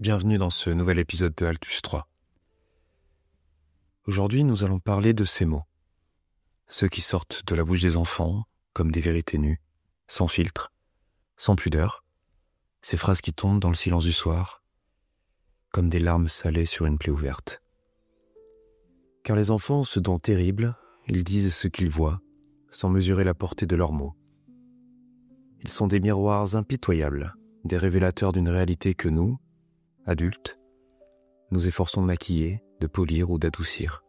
Bienvenue dans ce nouvel épisode de Altus 3. Aujourd'hui, nous allons parler de ces mots. Ceux qui sortent de la bouche des enfants, comme des vérités nues, sans filtre, sans pudeur. Ces phrases qui tombent dans le silence du soir, comme des larmes salées sur une plaie ouverte. Car les enfants ont ce don terrible, ils disent ce qu'ils voient, sans mesurer la portée de leurs mots. Ils sont des miroirs impitoyables, des révélateurs d'une réalité que nous, adultes, nous efforçons de maquiller, de polir ou d'adoucir.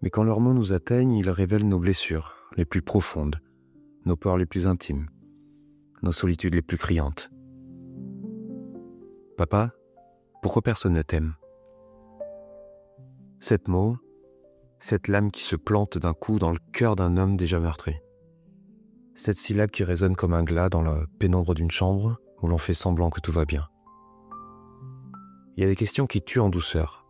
Mais quand leurs mots nous atteignent, ils révèlent nos blessures les plus profondes, nos peurs les plus intimes, nos solitudes les plus criantes. Papa, pourquoi personne ne t'aime ? Sept mots, cette lame qui se plante d'un coup dans le cœur d'un homme déjà meurtri. Cette syllabe qui résonne comme un glas dans la pénombre d'une chambre où l'on fait semblant que tout va bien. Il y a des questions qui tuent en douceur,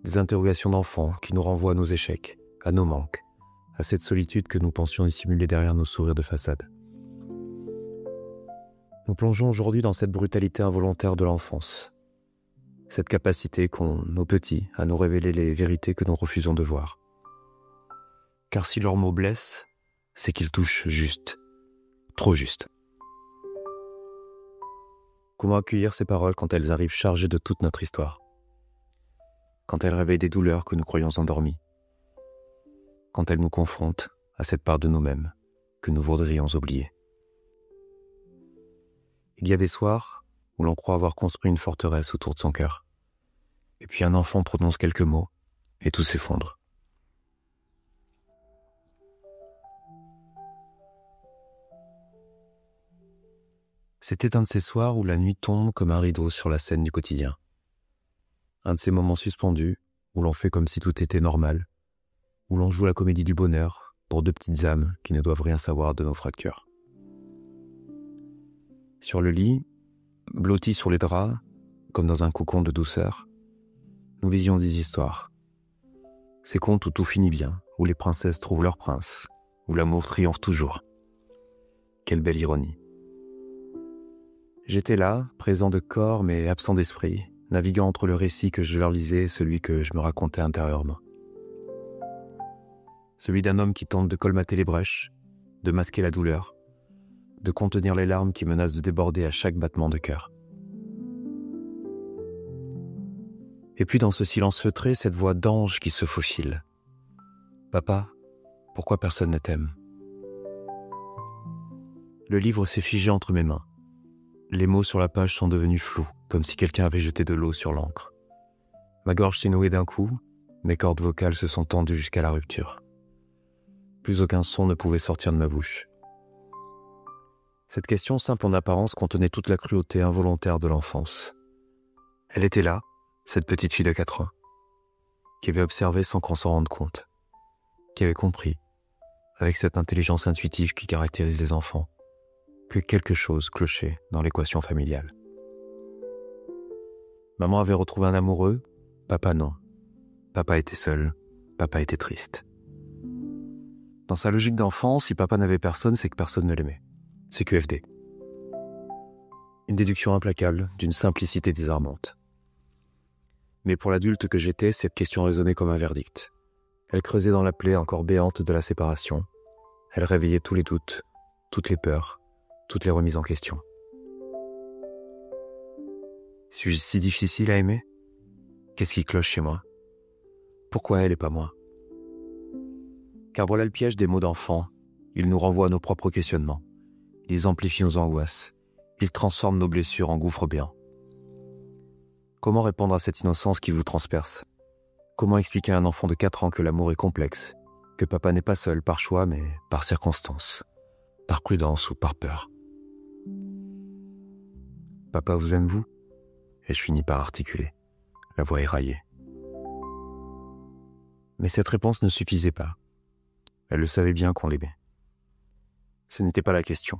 des interrogations d'enfants qui nous renvoient à nos échecs, à nos manques, à cette solitude que nous pensions dissimuler derrière nos sourires de façade. Nous plongeons aujourd'hui dans cette brutalité involontaire de l'enfance, cette capacité qu'ont nos petits à nous révéler les vérités que nous refusons de voir. Car si leurs mots blessent, c'est qu'ils touchent juste, trop juste. Comment accueillir ces paroles quand elles arrivent chargées de toute notre histoire ? Quand elles réveillent des douleurs que nous croyons endormies ? Quand elles nous confrontent à cette part de nous-mêmes que nous voudrions oublier ? Il y a des soirs où l'on croit avoir construit une forteresse autour de son cœur. Et puis un enfant prononce quelques mots et tout s'effondre. C'était un de ces soirs où la nuit tombe comme un rideau sur la scène du quotidien. Un de ces moments suspendus où l'on fait comme si tout était normal, où l'on joue la comédie du bonheur pour deux petites âmes qui ne doivent rien savoir de nos fractures. Sur le lit, blottis sur les draps, comme dans un cocon de douceur, nous lisions des histoires. Ces contes où tout finit bien, où les princesses trouvent leur prince, où l'amour triomphe toujours. Quelle belle ironie. J'étais là, présent de corps mais absent d'esprit, naviguant entre le récit que je leur lisais et celui que je me racontais intérieurement. Celui d'un homme qui tente de colmater les brèches, de masquer la douleur, de contenir les larmes qui menacent de déborder à chaque battement de cœur. Et puis dans ce silence feutré, cette voix d'ange qui se faufile. « Papa, pourquoi personne ne t'aime ?» Le livre s'est figé entre mes mains. Les mots sur la page sont devenus flous, comme si quelqu'un avait jeté de l'eau sur l'encre. Ma gorge s'est nouée d'un coup, mes cordes vocales se sont tendues jusqu'à la rupture. Plus aucun son ne pouvait sortir de ma bouche. Cette question simple en apparence contenait toute la cruauté involontaire de l'enfance. Elle était là, cette petite fille de 4 ans, qui avait observé sans qu'on s'en rende compte, qui avait compris, avec cette intelligence intuitive qui caractérise les enfants, que quelque chose clochait dans l'équation familiale. Maman avait retrouvé un amoureux, papa non. Papa était seul, papa était triste. Dans sa logique d'enfant, si papa n'avait personne, c'est que personne ne l'aimait. C'est QFD. Une déduction implacable, d'une simplicité désarmante. Mais pour l'adulte que j'étais, cette question résonnait comme un verdict. Elle creusait dans la plaie encore béante de la séparation. Elle réveillait tous les doutes, toutes les peurs, toutes les remises en question. Suis-je si difficile à aimer ? Qu'est-ce qui cloche chez moi ? Pourquoi elle et pas moi ? Car voilà le piège des mots d'enfant. Ils nous renvoient à nos propres questionnements. Ils amplifient nos angoisses. Ils transforment nos blessures en gouffres béants. Comment répondre à cette innocence qui vous transperce ? Comment expliquer à un enfant de 4 ans que l'amour est complexe, que papa n'est pas seul par choix mais par circonstance, par prudence ou par peur ? Papa vous aime vous ? Et je finis par articuler, la voix éraillée. Mais cette réponse ne suffisait pas. Elle le savait bien qu'on l'aimait. Ce n'était pas la question.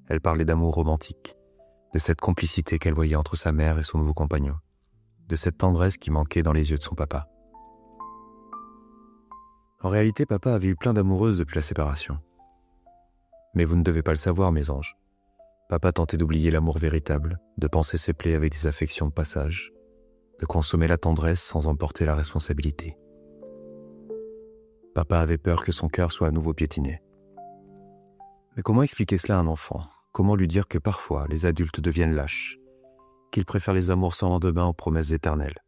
Elle parlait d'amour romantique, de cette complicité qu'elle voyait entre sa mère et son nouveau compagnon, de cette tendresse qui manquait dans les yeux de son papa. En réalité, papa avait eu plein d'amoureuses depuis la séparation. Mais vous ne devez pas le savoir, mes anges. Papa tentait d'oublier l'amour véritable, de panser ses plaies avec des affections de passage, de consommer la tendresse sans en porter la responsabilité. Papa avait peur que son cœur soit à nouveau piétiné. Mais comment expliquer cela à un enfant ? Comment lui dire que parfois les adultes deviennent lâches, qu'ils préfèrent les amours sans lendemain aux promesses éternelles,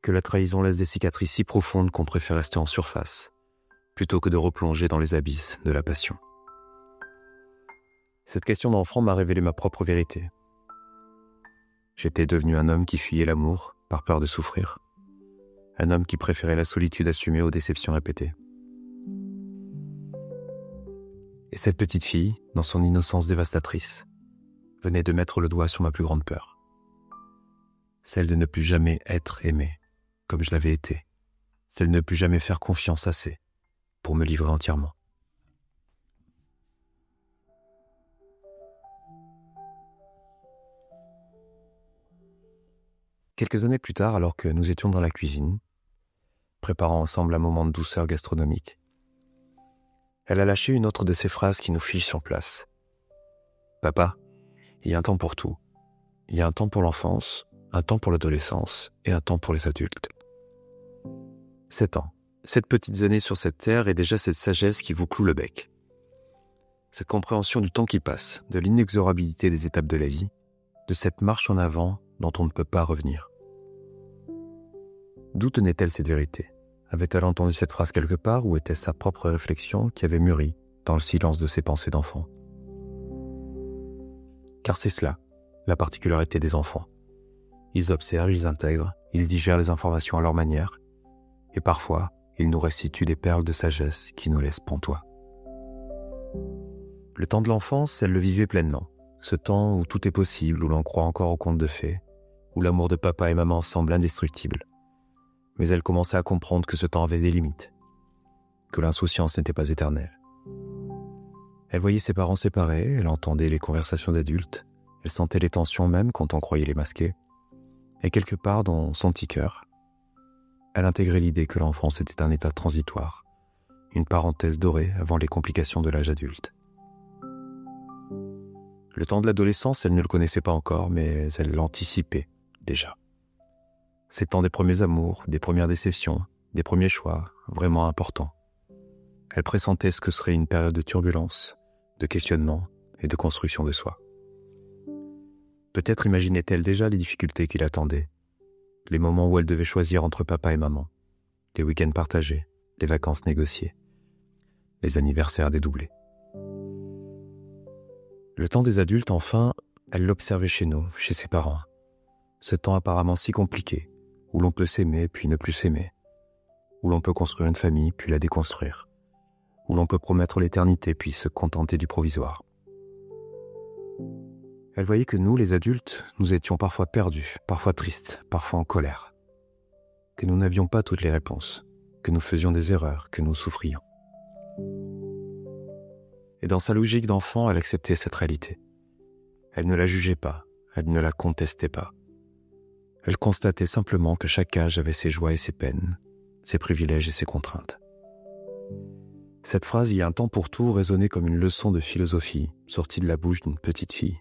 que la trahison laisse des cicatrices si profondes qu'on préfère rester en surface, plutôt que de replonger dans les abysses de la passion. Cette question d'enfant m'a révélé ma propre vérité. J'étais devenu un homme qui fuyait l'amour par peur de souffrir, un homme qui préférait la solitude assumée aux déceptions répétées. Et cette petite fille, dans son innocence dévastatrice, venait de mettre le doigt sur ma plus grande peur. Celle de ne plus jamais être aimé, comme je l'avais été. Celle de ne plus jamais faire confiance assez pour me livrer entièrement. Quelques années plus tard, alors que nous étions dans la cuisine, préparant ensemble un moment de douceur gastronomique, elle a lâché une autre de ces phrases qui nous figent sur place. « Papa, il y a un temps pour tout. Il y a un temps pour l'enfance, un temps pour l'adolescence et un temps pour les adultes. » 7 ans, 7 petites années sur cette terre et déjà cette sagesse qui vous cloue le bec. Cette compréhension du temps qui passe, de l'inexorabilité des étapes de la vie, de cette marche en avant dont on ne peut pas revenir. D'où tenait-elle cette vérité ? Avait-elle entendu cette phrase quelque part ou était-ce sa propre réflexion qui avait mûri dans le silence de ses pensées d'enfant ? Car c'est cela, la particularité des enfants. Ils observent, ils intègrent, ils digèrent les informations à leur manière et parfois, ils nous restituent des perles de sagesse qui nous laissent pantois. Le temps de l'enfance, elle le vivait pleinement. Ce temps où tout est possible, où l'on croit encore aux contes de fées, où l'amour de papa et maman semble indestructible. Mais elle commençait à comprendre que ce temps avait des limites, que l'insouciance n'était pas éternelle. Elle voyait ses parents séparés, elle entendait les conversations d'adultes, elle sentait les tensions même quand on croyait les masquer, et quelque part dans son petit cœur, elle intégrait l'idée que l'enfance était un état transitoire, une parenthèse dorée avant les complications de l'âge adulte. Le temps de l'adolescence, elle ne le connaissait pas encore, mais elle l'anticipait déjà. C'est le temps des premiers amours, des premières déceptions, des premiers choix, vraiment importants. Elle pressentait ce que serait une période de turbulence, de questionnement et de construction de soi. Peut-être imaginait-elle déjà les difficultés qui l'attendaient, les moments où elle devait choisir entre papa et maman, les week-ends partagés, les vacances négociées, les anniversaires dédoublés. Le temps des adultes, enfin, elle l'observait chez nous, chez ses parents. Ce temps apparemment si compliqué, où l'on peut s'aimer puis ne plus s'aimer, où l'on peut construire une famille puis la déconstruire, où l'on peut promettre l'éternité puis se contenter du provisoire. Elle voyait que nous, les adultes, nous étions parfois perdus, parfois tristes, parfois en colère, que nous n'avions pas toutes les réponses, que nous faisions des erreurs, que nous souffrions. Et dans sa logique d'enfant, elle acceptait cette réalité. Elle ne la jugeait pas, elle ne la contestait pas. Elle constatait simplement que chaque âge avait ses joies et ses peines, ses privilèges et ses contraintes. Cette phrase « il y a un temps pour tout » résonnait comme une leçon de philosophie sortie de la bouche d'une petite fille.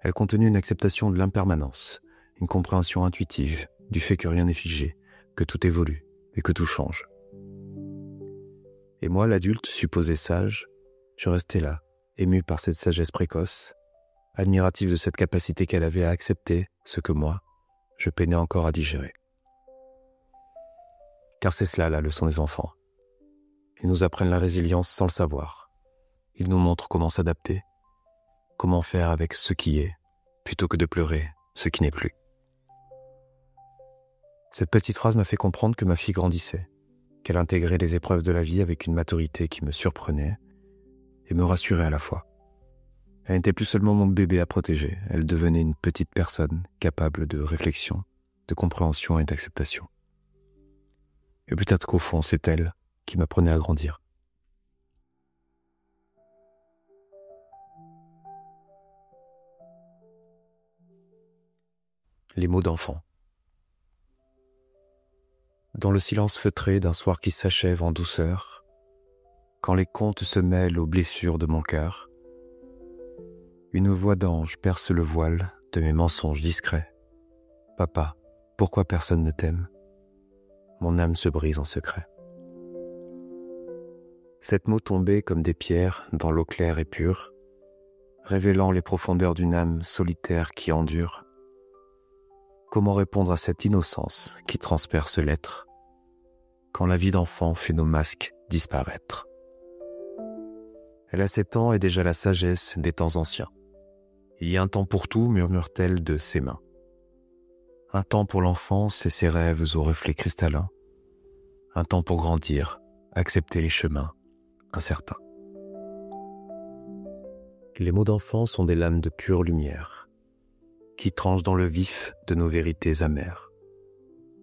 Elle contenait une acceptation de l'impermanence, une compréhension intuitive du fait que rien n'est figé, que tout évolue et que tout change. Et moi, l'adulte, supposé sage, je restais là, ému par cette sagesse précoce, admiratif de cette capacité qu'elle avait à accepter ce que moi, je peinais encore à digérer. Car c'est cela la leçon des enfants. Ils nous apprennent la résilience sans le savoir. Ils nous montrent comment s'adapter, comment faire avec ce qui est, plutôt que de pleurer ce qui n'est plus. Cette petite phrase m'a fait comprendre que ma fille grandissait, qu'elle intégrait les épreuves de la vie avec une maturité qui me surprenait et me rassurait à la fois. Elle n'était plus seulement mon bébé à protéger, elle devenait une petite personne capable de réflexion, de compréhension et d'acceptation. Et peut-être qu'au fond, c'est elle qui m'apprenait à grandir. Les mots d'enfant. Dans le silence feutré d'un soir qui s'achève en douceur, quand les contes se mêlent aux blessures de mon cœur, Une voix d'ange perce le voile de mes mensonges discrets. Papa, pourquoi personne ne t'aime ? Mon âme se brise en secret. Sept mots tombés comme des pierres dans l'eau claire et pure, révélant les profondeurs d'une âme solitaire qui endure. Comment répondre à cette innocence qui transperce l'être, quand la vie d'enfant fait nos masques disparaître ? Elle a 7 ans et déjà la sagesse des temps anciens. Il y a un temps pour tout, murmure-t-elle de ses mains. Un temps pour l'enfance et ses rêves aux reflets cristallins. Un temps pour grandir, accepter les chemins incertains. Les mots d'enfant sont des lames de pure lumière, qui tranchent dans le vif de nos vérités amères.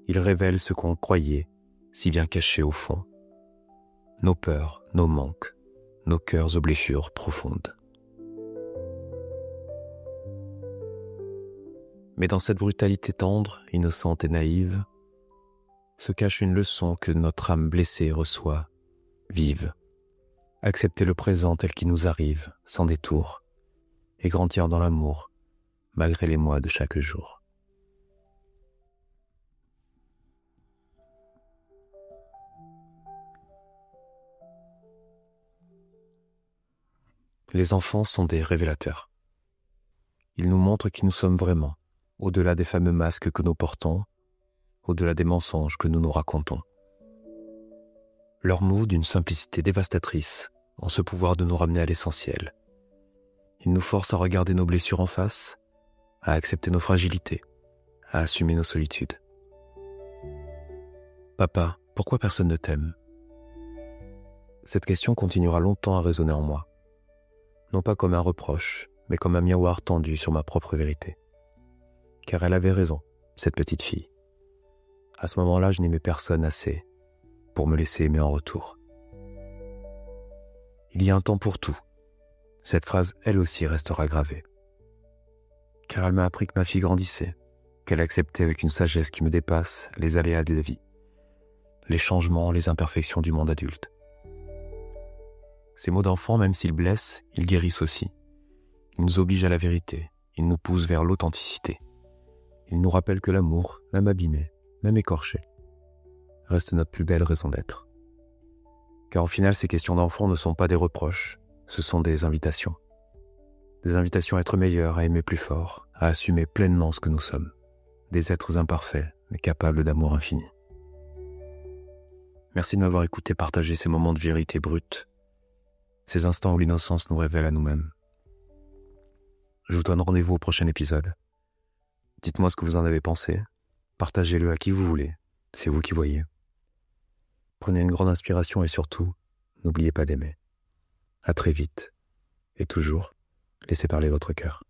Ils révèlent ce qu'on croyait, si bien caché au fond. Nos peurs, nos manques, nos cœurs aux blessures profondes. Mais dans cette brutalité tendre, innocente et naïve, se cache une leçon que notre âme blessée reçoit, vive. Accepter le présent tel qu'il nous arrive, sans détour, et grandir dans l'amour, malgré les mois de chaque jour. Les enfants sont des révélateurs. Ils nous montrent qui nous sommes vraiment, au-delà des fameux masques que nous portons, au-delà des mensonges que nous nous racontons. Leurs mots d'une simplicité dévastatrice ont ce pouvoir de nous ramener à l'essentiel. Ils nous forcent à regarder nos blessures en face, à accepter nos fragilités, à assumer nos solitudes. Papa, pourquoi personne ne t'aime ? Cette question continuera longtemps à résonner en moi. Non pas comme un reproche, mais comme un miroir tendu sur ma propre vérité. Car elle avait raison, cette petite fille. À ce moment-là, je n'aimais personne assez pour me laisser aimer en retour. Il y a un temps pour tout. Cette phrase, elle aussi, restera gravée. Car elle m'a appris que ma fille grandissait, qu'elle acceptait avec une sagesse qui me dépasse les aléas de la vie, les changements, les imperfections du monde adulte. Ces mots d'enfant, même s'ils blessent, ils guérissent aussi. Ils nous obligent à la vérité, ils nous poussent vers l'authenticité. Ils nous rappellent que l'amour, même abîmé, même écorché, reste notre plus belle raison d'être. Car au final, ces questions d'enfant ne sont pas des reproches, ce sont des invitations. Des invitations à être meilleurs, à aimer plus fort, à assumer pleinement ce que nous sommes. Des êtres imparfaits, mais capables d'amour infini. Merci de m'avoir écouté partager ces moments de vérité brute, ces instants où l'innocence nous révèle à nous-mêmes. Je vous donne rendez-vous au prochain épisode. Dites-moi ce que vous en avez pensé, partagez-le à qui vous voulez, c'est vous qui voyez. Prenez une grande inspiration et surtout, n'oubliez pas d'aimer. À très vite, et toujours, laissez parler votre cœur.